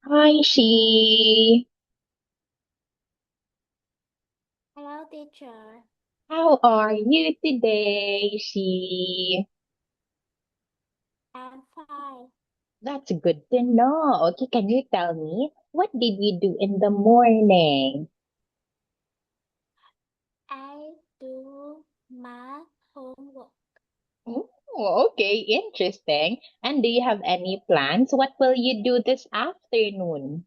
Hi, She. Hello, teacher. How are you today, She? I'm fine. That's good to know. Okay, can you tell me what did you do in the morning? I do my homework. Oh, okay, interesting. And do you have any plans? What will you do this afternoon?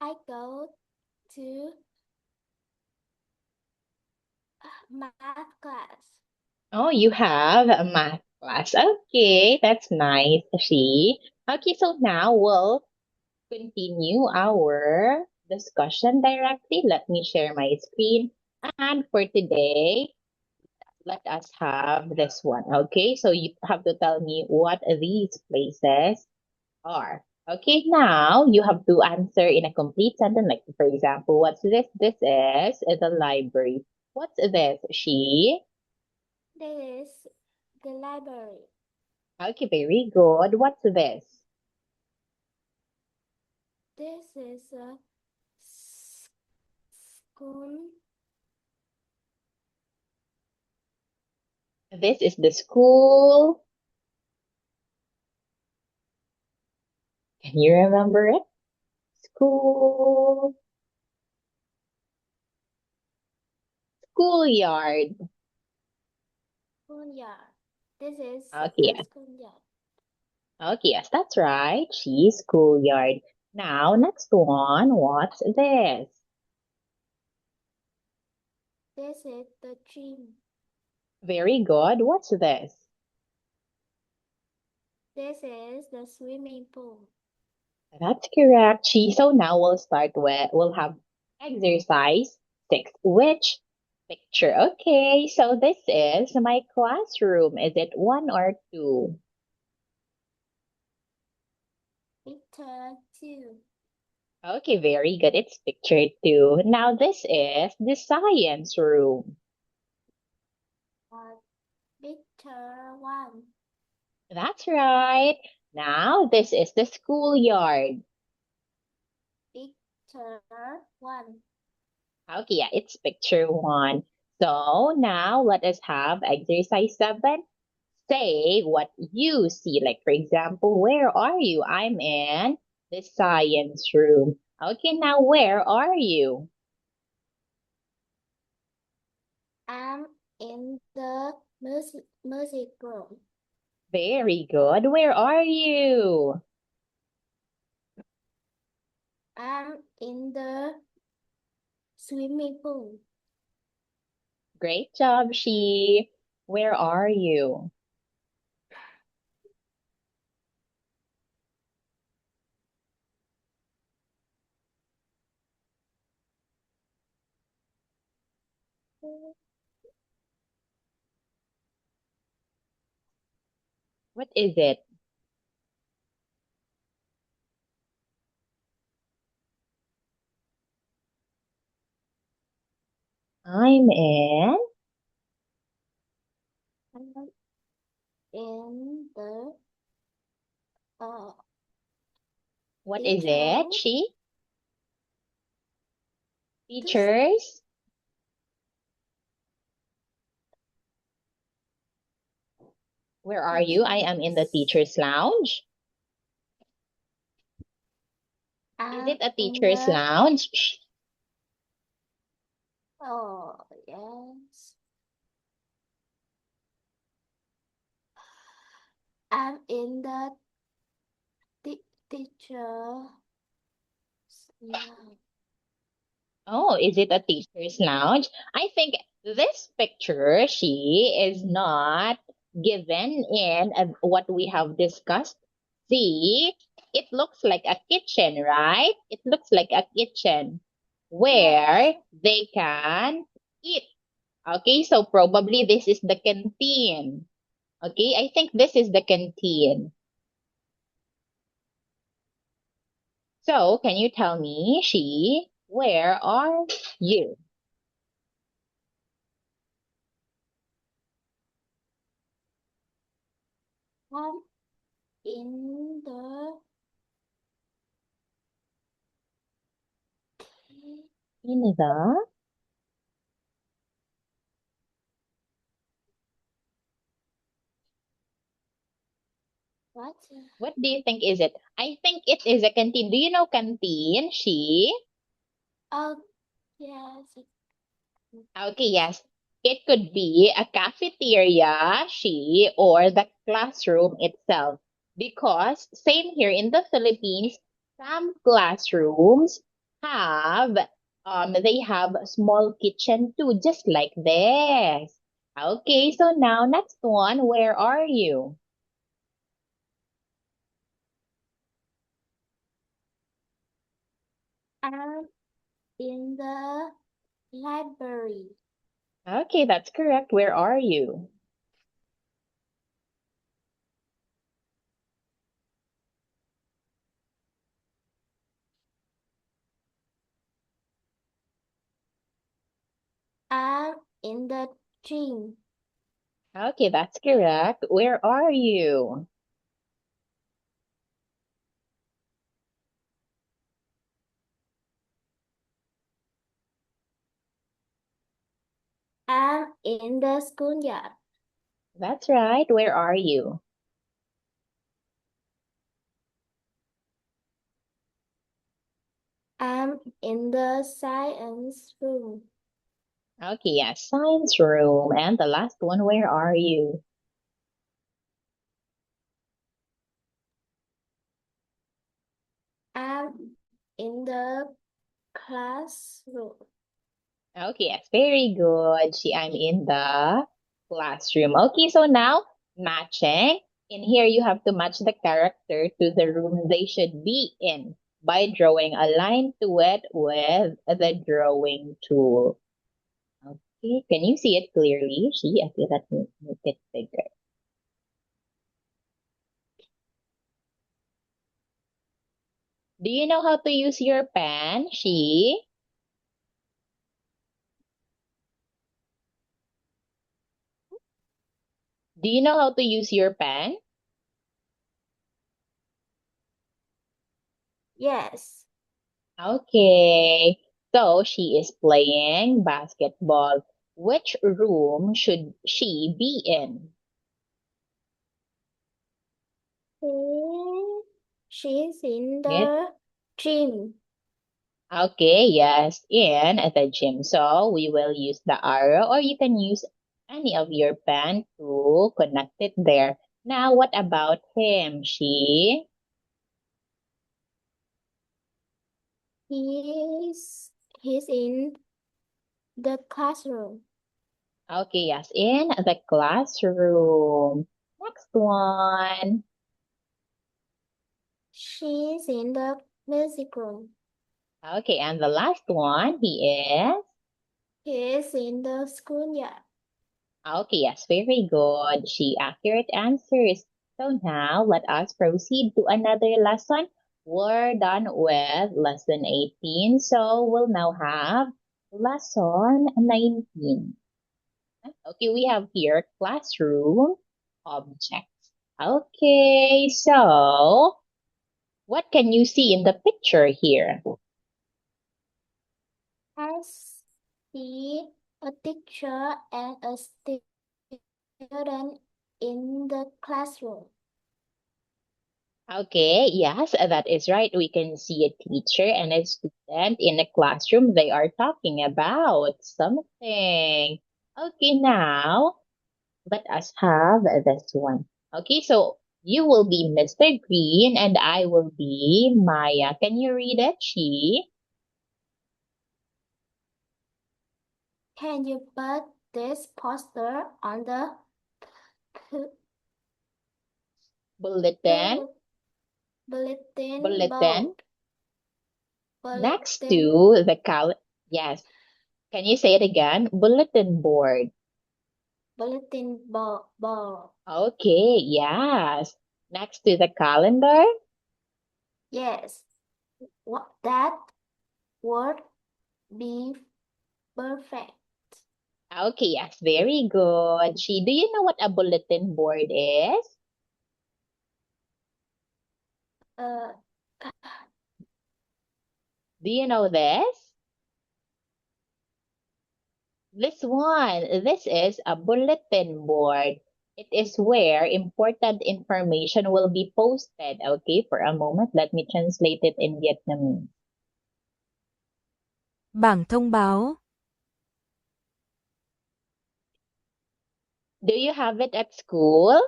I go to math class. Oh, you have a math class. Okay, that's nice, She. Okay, so now we'll continue our discussion directly. Let me share my screen. And for today, let us have this one. Okay, so you have to tell me what these places are. Okay, now you have to answer in a complete sentence. Like, for example, what's this? This is the library. What's this? She. This is the library. Okay, very good. What's this? This is a s- school. This is the school. Can you remember it? School. Schoolyard. Schoolyard. This is Okay, the yes. schoolyard. Okay, yes, that's right. She's schoolyard. Now, next one. What's this? This is the gym. Very good. What's this? This is the swimming pool. That's correct. So now we'll have exercise six. Which picture? Okay, so this is my classroom. Is it one or two? Picture 2. Okay, very good. It's picture two. Now this is the science room. Uh, Picture 1. That's right. Now this is the schoolyard. Picture 1. Okay, yeah, it's picture one. So now let us have exercise seven. Say what you see. Like, for example, where are you? I'm in the science room. Okay, now where are you? I'm in the music room. Very good. Where are you? I'm in the swimming pool. Great job, She. Where are you? What is it? I'm in. I'm in the uh, What is teacher it, She? this Teachers? Where are you? I am in the teachers. teacher's lounge. Is it I'm a in teacher's the lounge? oh yes. I'm in the teacher. Yeah. Oh, is it a teacher's lounge? I think this picture, She is not given in what we have discussed. See, it looks like a kitchen, right? It looks like a kitchen Yes. where they can eat. Okay, so probably this is the canteen. Okay, I think this is the canteen. So, can you tell me, She, where are you? I'm in the In the what? What do you think is it? I think it is a canteen. Do you know canteen? She? Oh, yes. Okay, yes. It could be a cafeteria, she, or the classroom itself. Because same here in the Philippines, some classrooms have they have a small kitchen too, just like this. Okay, so now next one, where are you? I'm in the library. Okay, that's correct. Where are you? I'm in the gym. Okay, that's correct. Where are you? I'm in the schoolyard. That's right. Where are you? I'm in the science room. Okay, yes, science room. And the last one, where are you? I'm in the classroom. Okay, yes, very good. I'm in the classroom. Okay, so now matching. In here, you have to match the character to the room they should be in by drawing a line to it with the drawing tool. Okay, can you see it clearly? Okay, let me make it bigger. Do you know how to use your pen? Do you know how to use your pen? Yes, Okay. So she is playing basketball. Which room should she be in? she's in It, the gym. okay, yes, in the gym. So we will use the arrow or you can use any of your pen to connect it there. Now, what about him? He's he's in the classroom. Okay, yes, in the classroom. Next one. She's in the music room. Okay, and the last one, he is. He's in the schoolyard. Okay, yes, very good. She accurate answers. So now let us proceed to another lesson. We're done with lesson 18. So we'll now have lesson 19. Okay, we have here classroom objects. Okay, so what can you see in the picture here? I see a teacher and a student in the classroom. Okay, yes, that is right. We can see a teacher and a student in a classroom. They are talking about something. Okay, now let us have this one. Okay, so you will be Mr. Green and I will be Maya. Can you read it, She? Can you put this poster on the pu- Bulletin, bulletin bulletin. board? Next Bulletin to the yes. Can you say it again? Bulletin board. board. Okay, yes. Next to the calendar. Yes, what that would be perfect. Okay, yes, very good. Do you know what a bulletin board is? Uh, Do you know this? This one, this is a bulletin board. It is where important information will be posted. Okay, for a moment, let me translate it in Vietnamese. Bảng thông báo. Do you have it at school?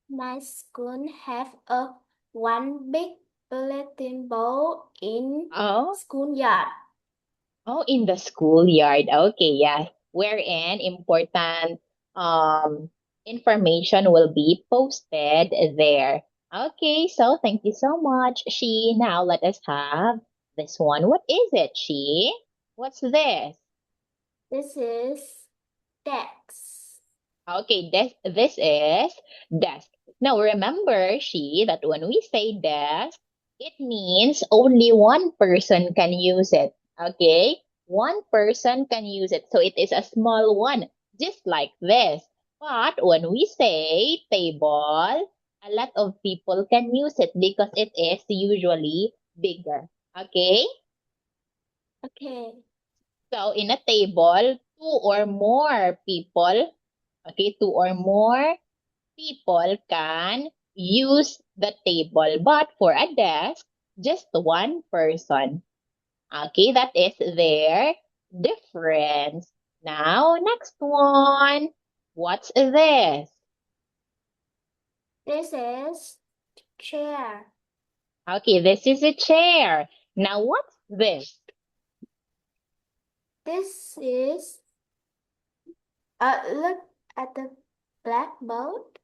my school have a one big bulletin board in Oh, schoolyard. oh, in the schoolyard. Okay, yes. Wherein important information will be posted there. Okay, so thank you so much, She. Now let us have this one. What is it, She? What's this? This is desk. Okay, this is desk. Now remember, She, that when we say desk, it means only one person can use it. Okay? One person can use it. So it is a small one, just like this. But when we say table, a lot of people can use it because it is usually bigger. Okay? Okay. So in a table, two or more people, okay, two or more people can use the table, but for a desk, just one person. Okay, that is their difference. Now, next one. What's this? This is chair. Okay, this is a chair. Now, what's this? This is look at the blackboard.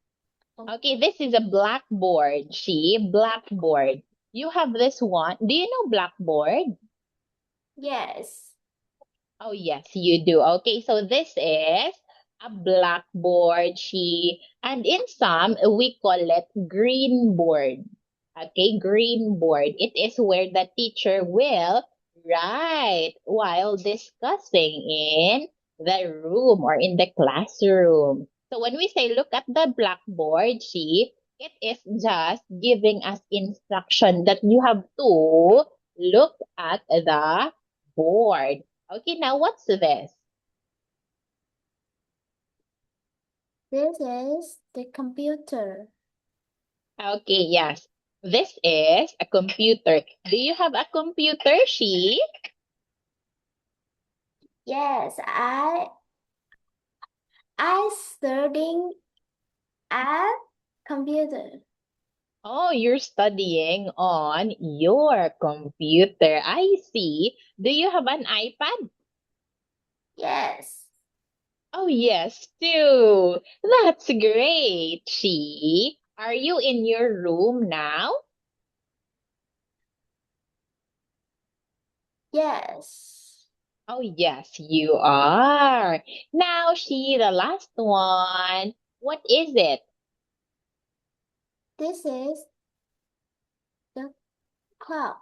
Okay, this is a blackboard. Blackboard. You have this one. Do you know blackboard? Yes. Oh, yes, you do. Okay, so this is a blackboard, and in some, we call it green board. Okay, green board. It is where the teacher will write while discussing in the room or in the classroom. So when we say look at the blackboard, it is just giving us instruction that you have to look at the board. Okay, now what's this? This is the computer. Okay, yes. This is a computer. Do you have a computer, Yes, I studying at computer. Oh, you're studying on your computer. I see. Do you have an iPad? Yes. Oh, yes, too. That's great, Are you in your room now? Yes. Oh, yes, you are. Now, the last one. What is it? This is the clock.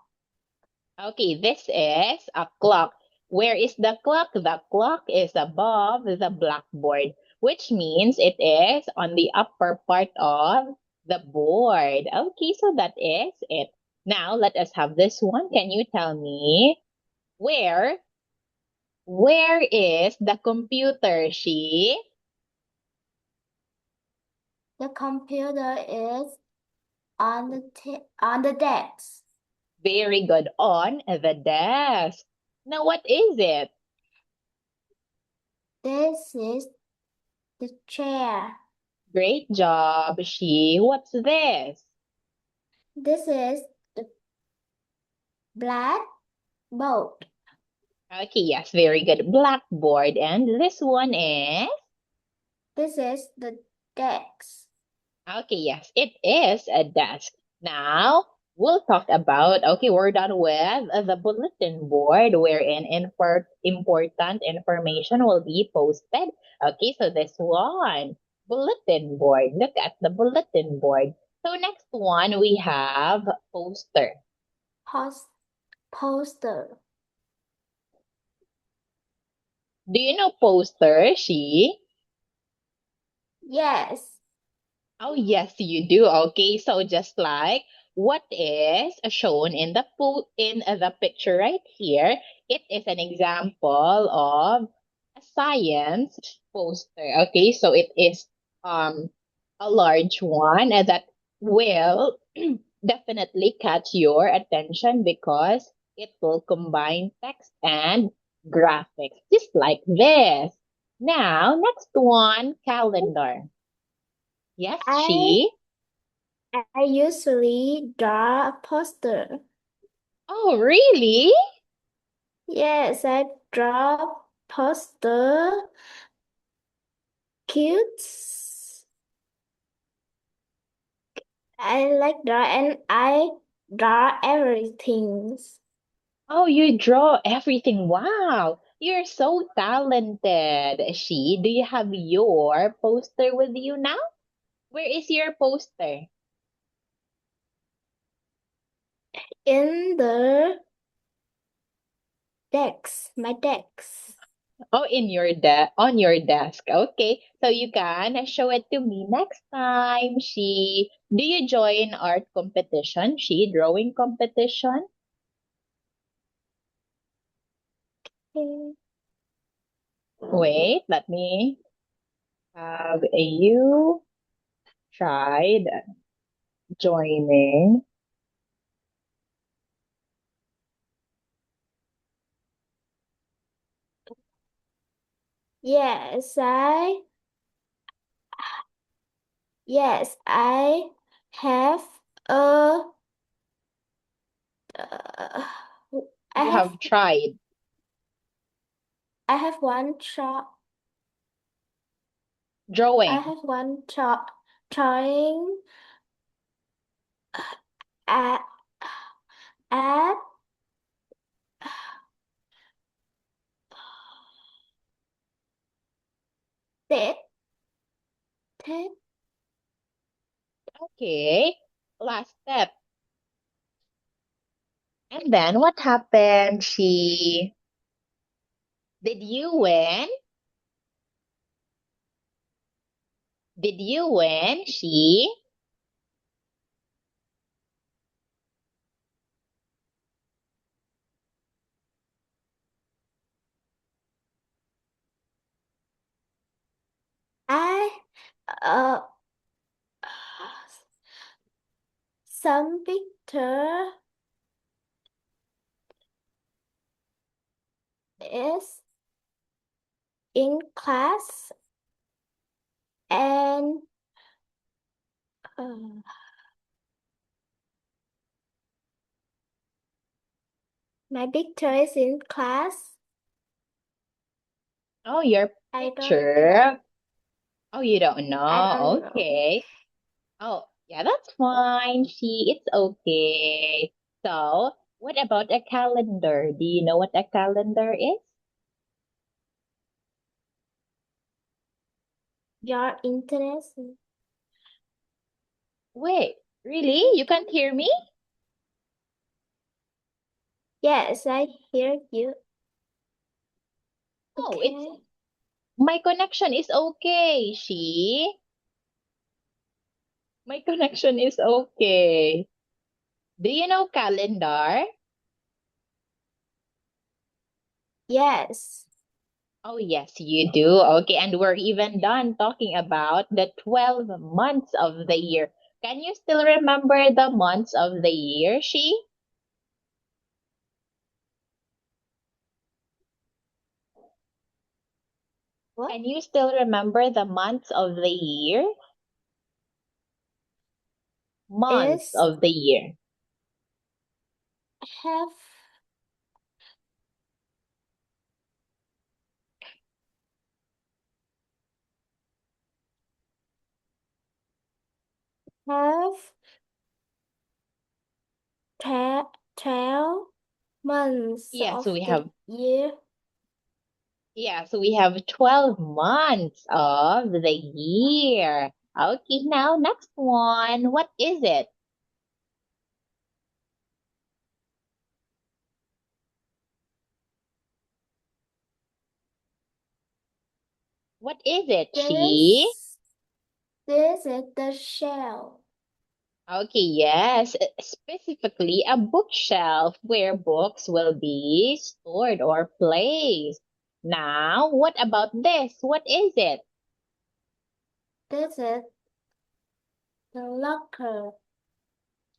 Okay, this is a clock. Where is the clock? The clock is above the blackboard, which means it is on the upper part of the board. Okay, so that is it. Now, let us have this one. Can you tell me where is the computer, The computer is on the desk. Very good. On the desk. Now, what is it? This is the chair. Great job, What's this? This is the blackboard. Okay, yes, very good. Blackboard. And this one is? This is the desk. Okay, yes, it is a desk. Now, we'll talk about, okay, we're done with the bulletin board wherein important information will be posted. Okay, so this one, bulletin board. Look at the bulletin board. So next one, we have poster. Poster. Do you know poster, Yes. Oh, yes, you do. Okay, so just like what is shown in the picture right here, it is an example of a science poster. Okay, so it is um a large one that will definitely catch your attention because it will combine text and graphics, just like this. Now, next one, calendar. Yes, I she. I usually draw a poster. Oh, really? Yes, I draw poster cute. I like draw and I draw everything. Oh, you draw everything. Wow. You're so talented. She, do you have your poster with you now? Where is your poster? In the my decks. Oh, on your desk. Okay. So you can show it to me next time. She, do you join art competition? She, drawing competition? Okay. Wait, let me have you tried joining. Yes, I have a uh, I You have have tried I have one shot. I drawing. have one shot trying at at it. Okay. Last step. And then what happened? She, did you win? Did you win? She, I uh some picture is in class and uh, my picture is in class. oh, your I don't know. picture. Oh, you don't I don't know. know. Okay. Oh, yeah, that's fine. She, it's okay. So, what about a calendar? Do you know what a calendar is? Your interest? Wait, really? You can't hear me? Yes, I hear you. Oh, it's Okay. my connection is okay. She, my connection is okay. Do you know calendar? Yes. Oh, yes, you do. Okay, and we're even done talking about the 12 months of the year. Can you still remember the months of the year, she? What Can you still remember the months of the year? Months is of the year. have have 12 months Yeah, of so we the have year. yeah, so we have 12 months of the year. Okay, now next one. What is it? What is it, she? This This is the shelf. Okay, yes, specifically a bookshelf where books will be stored or placed. Now, what about this? What is it? This is the locker.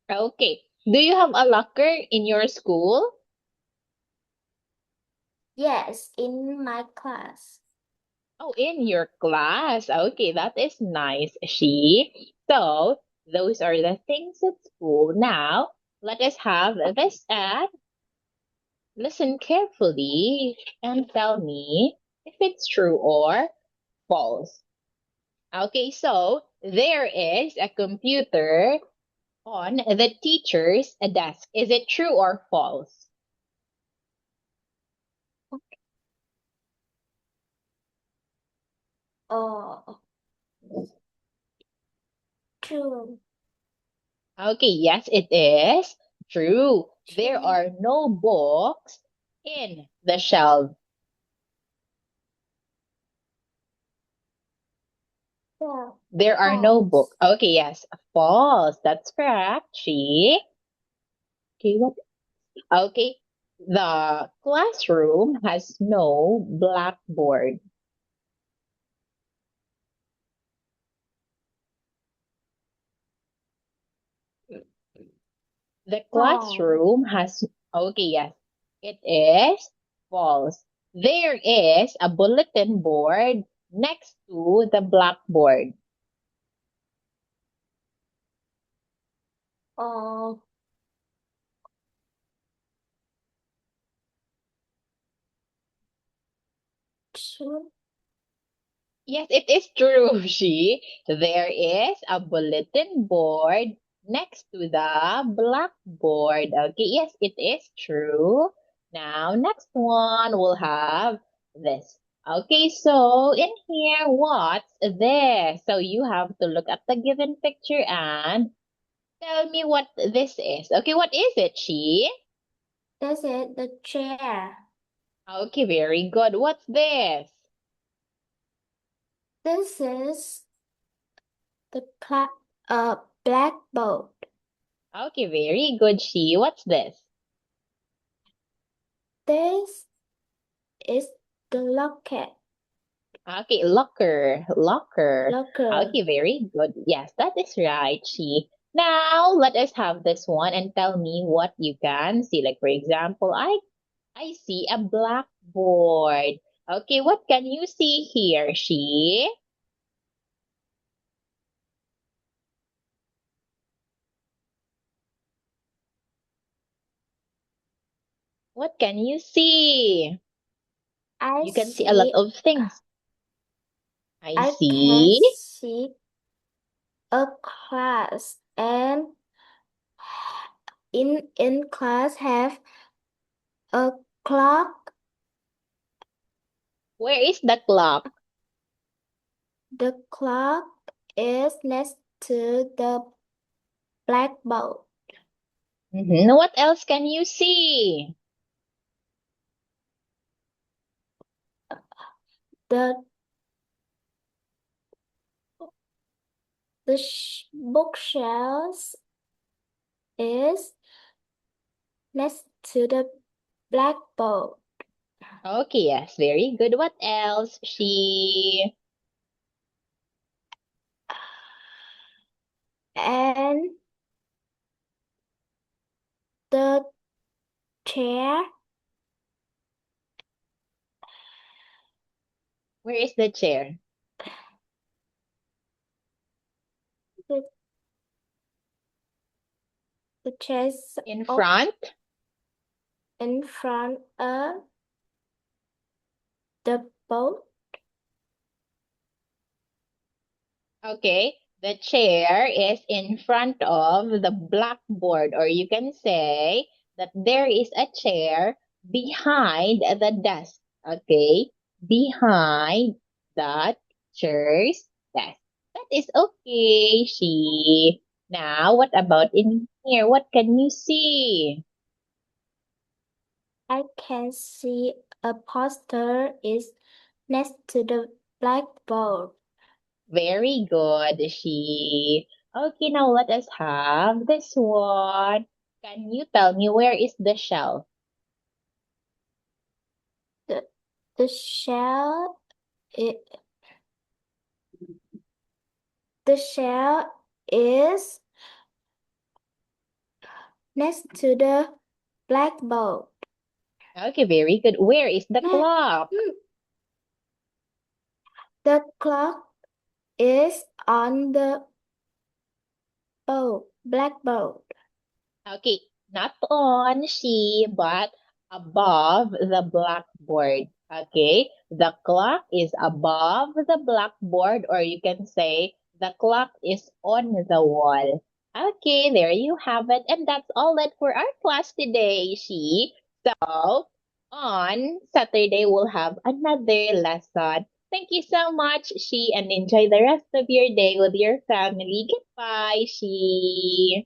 Okay, do you have a locker in your school? Yes, in my class. Oh, in your class. Okay, that is nice, she. So, those are the things at school. Now, let us have this ad. Listen carefully and tell me if it's true or false. Okay, so there is a computer on the teacher's desk. Is it true or false? Oh, true. Okay, yes, it is true. There True. are no books in the shelf. Yeah, There are no books. false. Okay, yes, false. That's correct. She. Okay, what? Okay, the classroom has no blackboard. The Wrong. classroom has. Okay, yes, it is false. There is a bulletin board next to the blackboard. Oh, true. Yes, it is true, she. There is a bulletin board next to the blackboard. Okay, yes, it is true. Now, next one we'll have this. Okay, so in here, what's this? So you have to look at the given picture and tell me what this is. Okay, what is it, she? This is the chair. Okay, very good. What's this? This is the blackboard. Okay, very good, she. What's this? This is the locket. Okay, locker. Locker. Okay, very good. Yes, that is right, she. Now, let us have this one and tell me what you can see. Like, for example, I see a blackboard. Okay, what can you see here, she? What can you see? I You can see a lot see. of things. I I can see. see a class, and in class have a clock. Where is the clock? The clock is next to the blackboard. What else can you see? The bookshelves is next to the blackboard. Okay, yes, very good. What else, she? And the chair, Where is the chair? the, the chairs In up front? in front of the boat. Okay, the chair is in front of the blackboard, or you can say that there is a chair behind the desk. Okay, behind that chair's desk. That is okay, she. Now, what about in here? What can you see? I can see a poster is next to the blackboard. Very good, she. Okay, now let us have this one. Can you tell me where is the shell? The shell it the shell is next to the blackboard. Okay, very good. Where is the Ne- clock? The clock is on the blackboard. Okay, not on she, but above the blackboard. Okay, the clock is above the blackboard, or you can say the clock is on the wall. Okay, there you have it. And that's all that for our class today, she. So, on Saturday, we'll have another lesson. Thank you so much, she, and enjoy the rest of your day with your family. Goodbye, she.